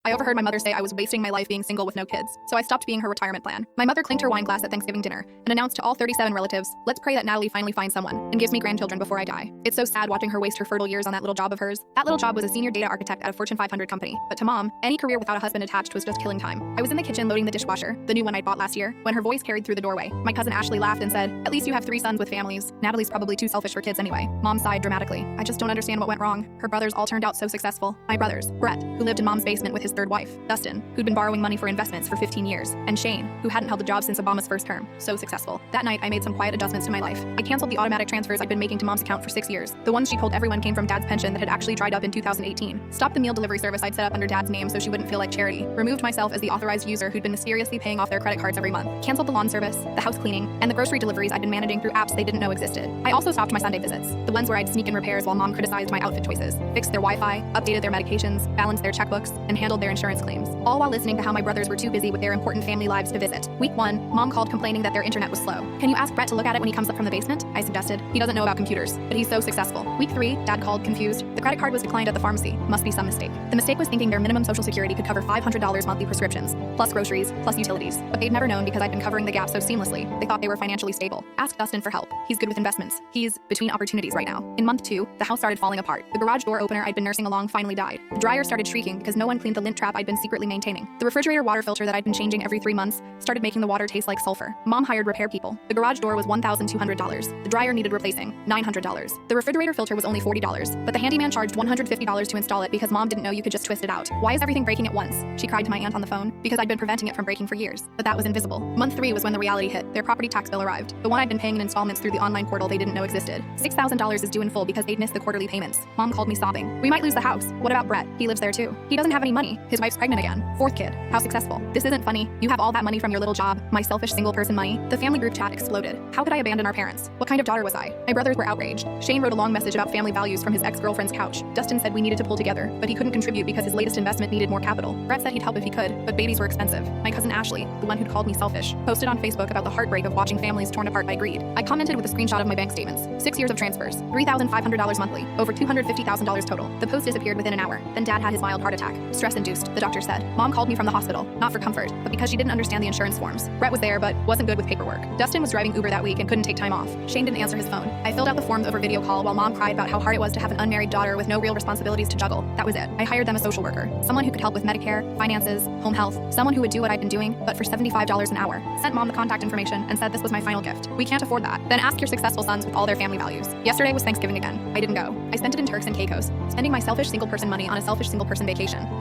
I overheard my mother say I was wasting my life being single with no kids, so I stopped being her retirement plan. My mother clinked her wine glass at Thanksgiving dinner and announced to all 37 relatives, let's pray that Natalie finally finds someone and gives me grandchildren before I die. It's so sad watching her waste her fertile years on that little job of hers. That little job was a senior data architect at a Fortune 500 company, but to Mom, any career without a husband attached was just killing time. I was in the kitchen loading the dishwasher, the new one I bought last year, when her voice carried through the doorway. My cousin Ashley laughed and said, at least you have 3 sons with families. Natalie's probably too selfish for kids anyway. Mom sighed dramatically. I just don't understand what went wrong. Her brothers all turned out so successful. My brothers, Brett, who lived in Mom's basement with his 3rd wife, Dustin, who'd been borrowing money for investments for 15 years, and Shane, who hadn't held a job since Obama's first term. So successful. That night, I made some quiet adjustments to my life. I canceled the automatic transfers I'd been making to Mom's account for 6 years. The ones she told everyone came from Dad's pension that had actually dried up in 2018. Stopped the meal delivery service I'd set up under Dad's name so she wouldn't feel like charity. Removed myself as the authorized user who'd been mysteriously paying off their credit cards every month. Canceled the lawn service, the house cleaning, and the grocery deliveries I'd been managing through apps they didn't know existed. I also stopped my Sunday visits, the ones where I'd sneak in repairs while Mom criticized my outfit choices, fixed their Wi-Fi, updated their medications, balanced their checkbooks, and handled their insurance claims, all while listening to how my brothers were too busy with their important family lives to visit. Week 1, Mom called complaining that their internet was slow. Can you ask Brett to look at it when he comes up from the basement? I suggested. He doesn't know about computers, but he's so successful. Week 3, Dad called, confused. The credit card was declined at the pharmacy. Must be some mistake. The mistake was thinking their minimum Social Security could cover $500 monthly prescriptions, plus groceries, plus utilities. But they'd never known because I'd been covering the gap so seamlessly. They thought they were financially stable. Ask Dustin for help. He's good with investments. He's between opportunities right now. In month 2, the house started falling apart. The garage door opener I'd been nursing along finally died. The dryer started shrieking because no one cleaned the lint trap I'd been secretly maintaining. The refrigerator water filter that I'd been changing every 3 months started making the water taste like sulfur. Mom hired repair people. The garage door was $1,200. The dryer needed replacing, $900. The refrigerator filter was only $40, but the handyman charged $150 to install it because Mom didn't know you could just twist it out. Why is everything breaking at once? She cried to my aunt on the phone, because I'd been preventing it from breaking for years. But that was invisible. Month 3 was when the reality hit. Their property tax bill arrived. The one I'd been paying in installments through the online portal they didn't know existed. $6,000 is due in full because they'd missed the quarterly payments. Mom called me sobbing. We might lose the house. What about Brett? He lives there too. He doesn't have any money. His wife's pregnant again. 4th kid. How successful. This isn't funny. You have all that money from your little job. My selfish single person money. The family group chat exploded. How could I abandon our parents? What kind of daughter was I? My brothers were outraged. Shane wrote a long message about family values from his ex-girlfriend's couch. Dustin said we needed to pull together, but he couldn't contribute because his latest investment needed more capital. Brett said he'd help if he could, but babies were expensive. My cousin Ashley, the one who'd called me selfish, posted on Facebook about the heartbreak of watching families torn apart by greed. I commented with a screenshot of my bank statements. 6 years of transfers, $3,500 monthly, over $250,000 total. The post disappeared within an hour. Then Dad had his mild heart attack. Stress-induced, the doctor said. Mom called me from the hospital, not for comfort, but because she didn't understand the insurance forms. Brett was there, but wasn't good with paperwork. Dustin was driving Uber that week and couldn't take time off. Shane didn't answer his phone. I filled out the forms over video call while Mom cried about how hard it was to have an unmarried daughter with no real responsibilities to juggle. That was it. I hired them a social worker, someone who could help with Medicare, finances, home health, someone who would do what I'd been doing, but for $75 an hour. Sent Mom the contact information and said this was my final gift. We can't afford that. Then ask your successful sons with all their family values. Yesterday was Thanksgiving again. I didn't go. I spent it in Turks and Caicos, spending my selfish single person money on a selfish single person vacation.